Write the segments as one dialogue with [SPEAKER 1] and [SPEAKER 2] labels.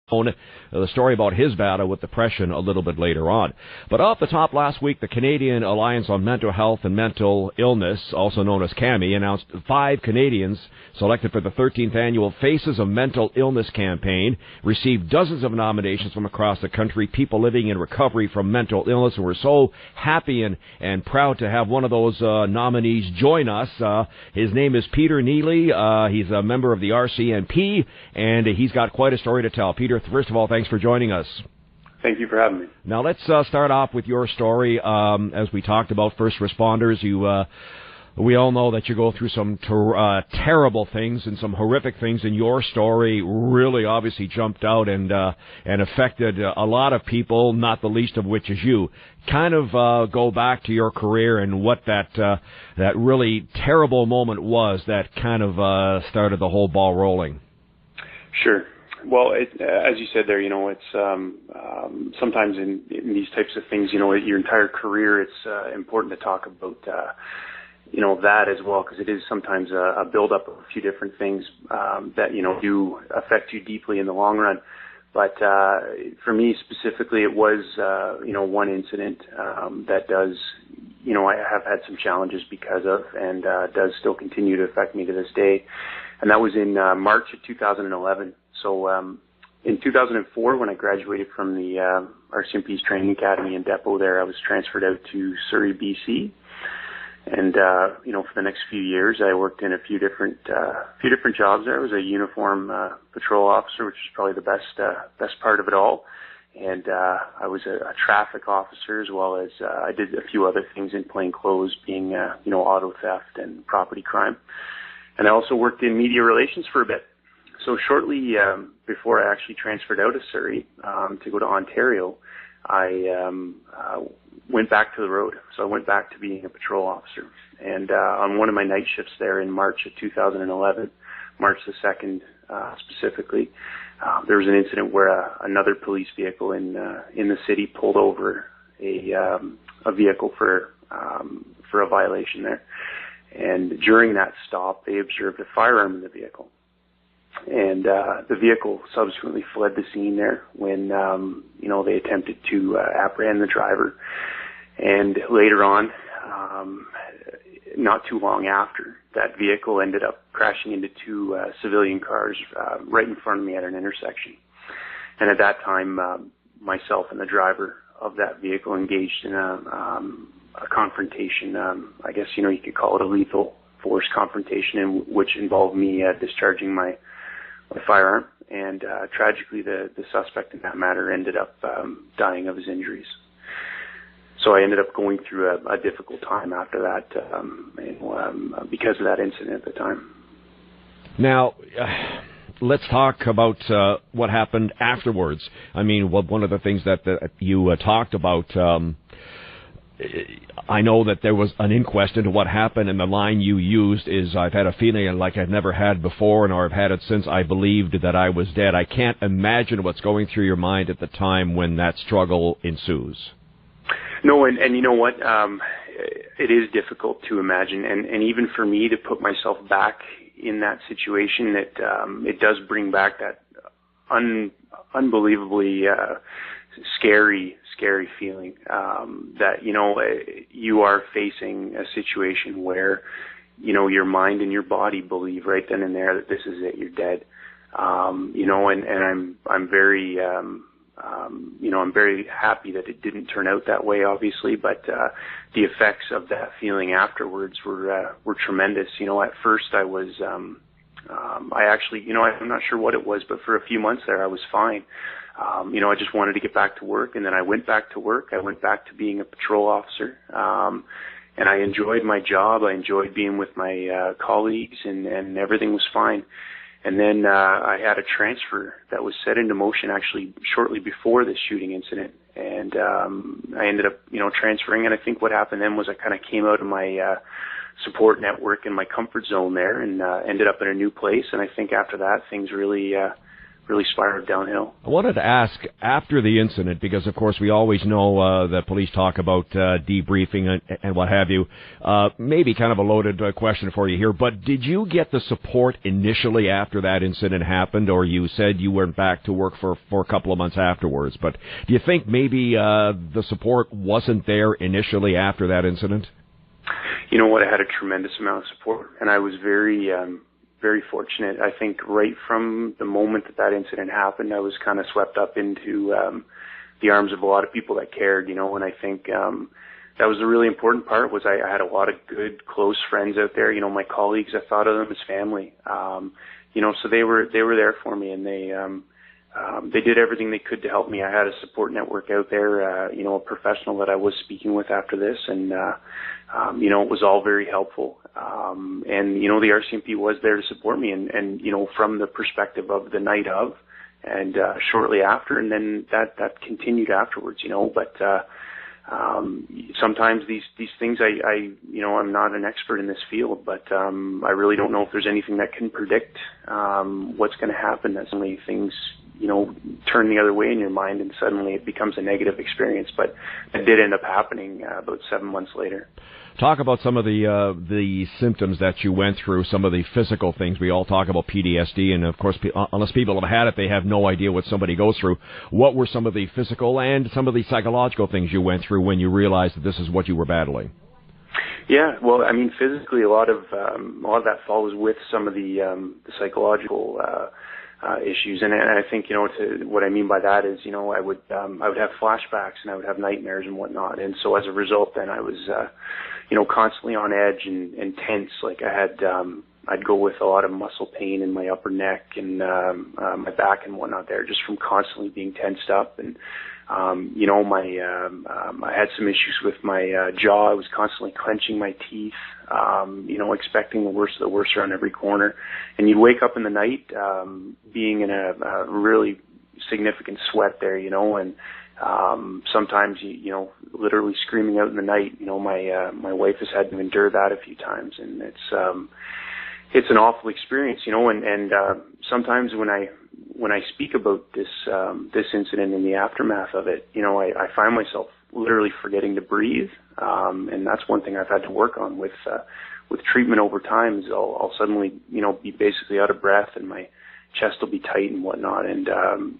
[SPEAKER 1] the story about his battle with depression a little bit later on. But off the top, last week, the Canadian Alliance on Mental Health and Mental Illness, also known as CAMI, announced 5 Canadians selected for the 13th annual Faces of Mental Illness campaign, received dozens of nominations from across the country, people living in recovery from mental illness, and we're so happy and proud to have one of those nominees join us. His name is Peter Neily. He's a member of the RCMP, and he's got quite a story to tell. Peter, first of all, thanks for joining us.
[SPEAKER 2] Thank you for having me.
[SPEAKER 1] Now, let's start off with your story. As we talked about first responders, we all know that you go through some terrible things and some horrific things, and your story really obviously jumped out and affected a lot of people, not the least of which is you. Kind of go back to your career and what that really terrible moment was that kind of started the whole ball rolling.
[SPEAKER 2] Sure. Well, as you said there, it's sometimes in these types of things, your entire career, it's important to talk about, that as well, because it is sometimes a buildup of a few different things that, do affect you deeply in the long run. But for me specifically, it was, one incident that does, I have had some challenges because of, and does still continue to affect me to this day. And that was in March of 2011. So in 2004, when I graduated from the RCMP's training academy in Depot there, I was transferred out to Surrey, BC. And, for the next few years, I worked in a few different jobs there. I was a uniform patrol officer, which is probably the best part of it all. And I was a traffic officer, as well as I did a few other things in plain clothes, being, auto theft and property crime. And I also worked in media relations for a bit. So shortly before I actually transferred out of Surrey to go to Ontario, I went back to the road. So I went back to being a patrol officer. And on one of my night shifts there in March of 2011, March the 2nd specifically, there was an incident where another police vehicle in the city pulled over a vehicle for a violation there. And during that stop, they observed a firearm in the vehicle. And the vehicle subsequently fled the scene there when, they attempted to apprehend the driver. And later on, not too long after, that vehicle ended up crashing into 2 civilian cars right in front of me at an intersection. And at that time, myself and the driver of that vehicle engaged in a confrontation. I guess, you could call it a lethal force confrontation, in which involved me discharging my firearm, and tragically the suspect in that matter ended up dying of his injuries. So I ended up going through a difficult time after that because of that incident at the time.
[SPEAKER 1] Now, let's talk about what happened afterwards. I mean, one of the things that you talked about, I know that there was an inquest into what happened, and the line you used is, "I've had a feeling like I've never had before, nor I've had it since I believed that I was dead." I can't imagine what's going through your mind at the time when that struggle ensues.
[SPEAKER 2] No, and you know what? It is difficult to imagine, and even for me to put myself back in that situation, it does bring back that unbelievably scary feeling that, you are facing a situation where, your mind and your body believe right then and there that this is it, you're dead. And I'm very, I'm very happy that it didn't turn out that way, obviously, but the effects of that feeling afterwards were tremendous. At first I was, I actually, I'm not sure what it was, but for a few months there I was fine. I just wanted to get back to work, and then I went back to work. I went back to being a patrol officer, and I enjoyed my job. I enjoyed being with my colleagues, and everything was fine. And then I had a transfer that was set into motion actually shortly before this shooting incident, and I ended up, transferring. And I think what happened then was I kind of came out of my support network and my comfort zone there, and ended up in a new place. And I think after that, things really really spiraled downhill.
[SPEAKER 1] I wanted to ask, after the incident, because of course we always know that police talk about debriefing and what have you, maybe kind of a loaded question for you here, but did you get the support initially after that incident happened, or you said you went back to work for a couple of months afterwards, but do you think maybe the support wasn't there initially after that incident?
[SPEAKER 2] You know what, I had a tremendous amount of support, and I was very fortunate. I think right from the moment that incident happened, I was kind of swept up into the arms of a lot of people that cared, and I think that was the really important part. Was I had a lot of good, close friends out there. My colleagues, I thought of them as family. So they were there for me, and they did everything they could to help me. I had a support network out there, a professional that I was speaking with after this, and it was all very helpful. And the RCMP was there to support me, and from the perspective of the night of, and shortly after, and then that continued afterwards, but sometimes these things, I'm not an expert in this field, but I really don't know if there's anything that can predict what's going to happen. That suddenly things turn the other way in your mind, and suddenly it becomes a negative experience. But it did end up happening about 7 months later.
[SPEAKER 1] Talk about some of the symptoms that you went through, some of the physical things. We all talk about PTSD, and of course, unless people have had it, they have no idea what somebody goes through. What were some of the physical and some of the psychological things you went through when you realized that this is what you were battling?
[SPEAKER 2] Yeah, well, I mean, physically, a lot of that follows with some of the psychological issues, and I think what I mean by that is I would have flashbacks, and I would have nightmares and whatnot, and so as a result, then I was constantly on edge and tense. Like I'd go with a lot of muscle pain in my upper neck and my back and whatnot there, just from constantly being tensed up. And I had some issues with my jaw. I was constantly clenching my teeth, expecting the worst of the worst around every corner. And you'd wake up in the night being in a really significant sweat there, and sometimes literally screaming out in the night. My wife has had to endure that a few times, and it's an awful experience, and sometimes when I speak about this incident and the aftermath of it, I find myself literally forgetting to breathe, and that's one thing I've had to work on with treatment over time. Is I'll suddenly be basically out of breath, and my chest will be tight and whatnot, and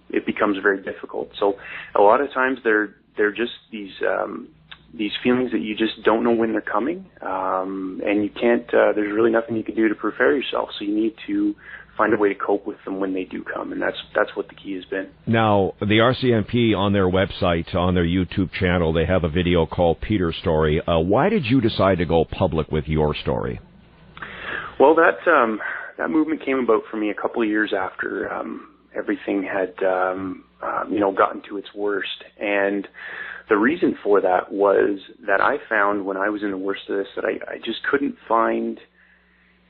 [SPEAKER 2] it becomes very difficult. So a lot of times they're just these feelings that you just don't know when they're coming, and you can't. There's really nothing you can do to prepare yourself. So you need to find a way to cope with them when they do come, and that's what the key has been. Now,
[SPEAKER 1] the RCMP on their website, on their YouTube channel, they have a video called Peter's Story. Why did you decide to go public with your story?
[SPEAKER 2] Well, that movement came about for me a couple of years after everything had gotten to its worst, and the reason for that was that I found when I was in the worst of this that I just couldn't find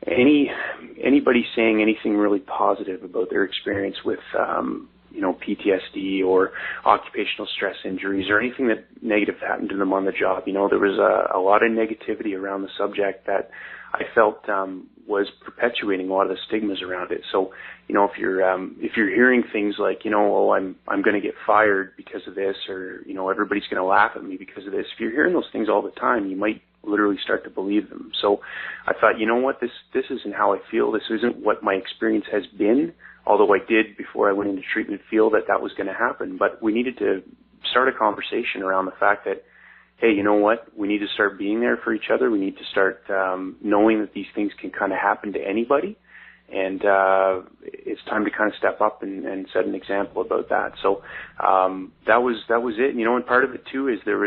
[SPEAKER 2] anybody saying anything really positive about their experience with PTSD or occupational stress injuries or anything that negative happened to them on the job. There was a lot of negativity around the subject that I felt was perpetuating a lot of the stigmas around it. So, if you're hearing things like, I'm going to get fired because of this, or everybody's going to laugh at me because of this. If you're hearing those things all the time, you might literally start to believe them. So I thought, this isn't how I feel. This isn't what my experience has been. Although I did, before I went into treatment, feel that was going to happen. But we needed to start a conversation around the fact that, hey, you know what? We need to start being there for each other. We need to start knowing that these things can kind of happen to anybody. And it's time to kind of step up and set an example about that. So that was it. And part of it, too, is there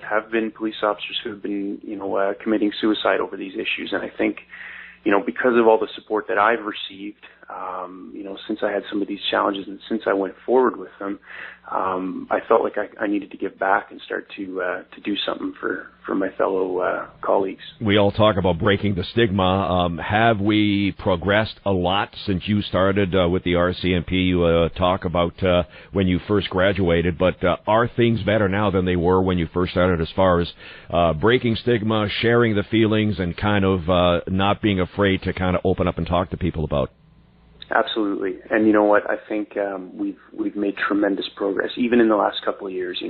[SPEAKER 2] have been police officers who have been, committing suicide over these issues. And I think, because of all the support that I've received, since I had some of these challenges and since I went forward with them, I felt like I needed to give back and start to do something for my fellow colleagues.
[SPEAKER 1] We all talk about breaking the stigma. Have we progressed a lot since you started with the RCMP? You talk about when you first graduated, but are things better now than they were when you first started as far as breaking stigma, sharing the feelings, and kind of not being afraid to kind of open up and talk to people about?
[SPEAKER 2] Absolutely. And you know what? I think we've made tremendous progress, even in the last couple of years.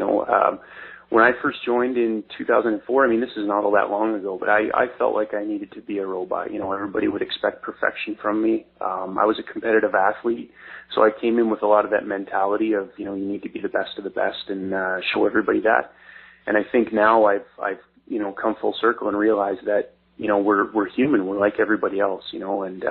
[SPEAKER 2] When I first joined in 2004, I mean, this is not all that long ago, but I felt like I needed to be a robot. Everybody would expect perfection from me. I was a competitive athlete, so I came in with a lot of that mentality of, you need to be the best of the best and show everybody that. And I think now I've come full circle and realized that, we're human. We're like everybody else, and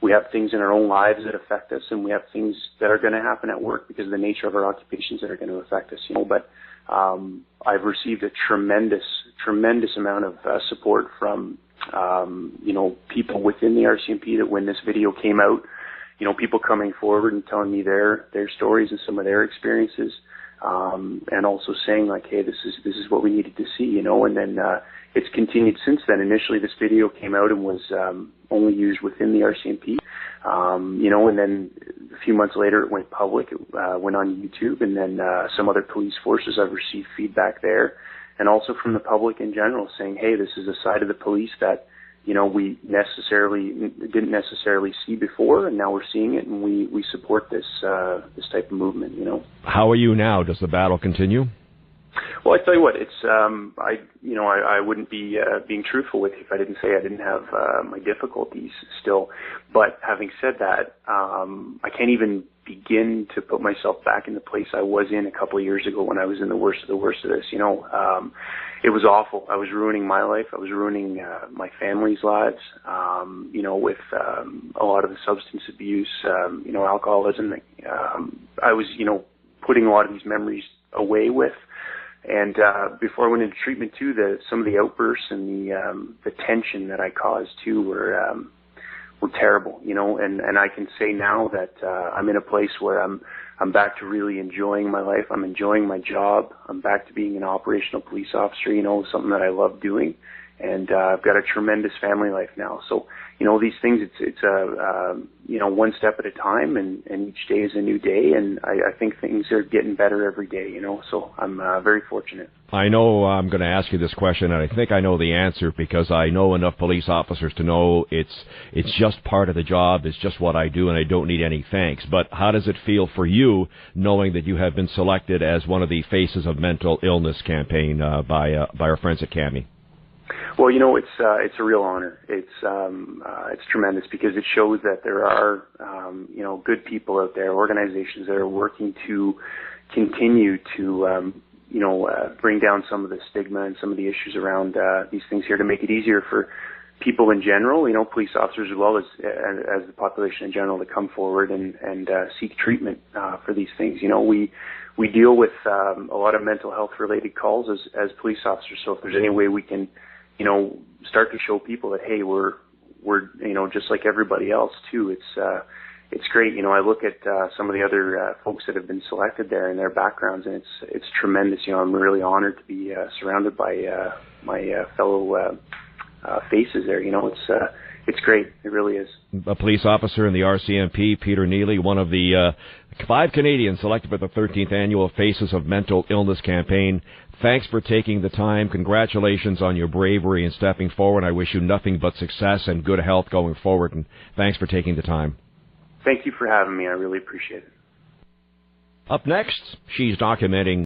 [SPEAKER 2] we have things in our own lives that affect us, and we have things that are going to happen at work because of the nature of our occupations that are going to affect us, But I've received a tremendous amount of support from, people within the RCMP that when this video came out, people coming forward and telling me their stories and some of their experiences, and also saying like, hey, this is what we needed to see, and then it's continued since then. Initially, this video came out and was only used within the RCMP, and then a few months later it went public. It went on YouTube, and then some other police forces. I've received feedback there, and also from the public in general saying, hey, this is a side of the police that we didn't necessarily see before, and now we're seeing it, and we support this type of movement.
[SPEAKER 1] How are you now? Does the battle continue?
[SPEAKER 2] Well, I tell you what, it's I wouldn't be being truthful with you if I didn't say I didn't have my difficulties still. But having said that, I can't even begin to put myself back in the place I was in a couple of years ago when I was in the worst of this. It was awful. I was ruining my life. I was ruining my family's lives. With a lot of the substance abuse, alcoholism. I was putting a lot of these memories away with. And before I went into treatment too, some of the outbursts and the tension that I caused too were terrible, and I can say now that I'm in a place where I'm back to really enjoying my life. I'm enjoying my job. I'm back to being an operational police officer, something that I love doing. And I've got a tremendous family life now. So, these things, it's one step at a time, and each day is a new day. And I think things are getting better every day, so I'm very fortunate.
[SPEAKER 1] I know I'm going to ask you this question, and I think I know the answer because I know enough police officers to know it's just part of the job. It's just what I do, and I don't need any thanks. But how does it feel for you knowing that you have been selected as one of the faces of mental illness campaign by our friends at CAMI?
[SPEAKER 2] Well, it's a real honor. It's tremendous because it shows that there are, good people out there, organizations that are working to continue to, bring down some of the stigma and some of the issues around these things here to make it easier for people in general, police officers as well as the population in general to come forward and seek treatment for these things. We deal with a lot of mental health related calls as police officers. So if there's any way we can start to show people that, hey, we're just like everybody else too. It's great. I look at some of the other folks that have been selected there and their backgrounds, and it's tremendous. I'm really honored to be surrounded by my fellow faces there. It's great. It really is.
[SPEAKER 1] A police officer in the RCMP, Peter Neily, one of the 5 Canadians selected for the 13th annual Faces of Mental Illness campaign. Thanks for taking the time. Congratulations on your bravery and stepping forward. I wish you nothing but success and good health going forward, and thanks for taking the time.
[SPEAKER 2] Thank you for having me. I really appreciate it.
[SPEAKER 1] Up next, she's documenting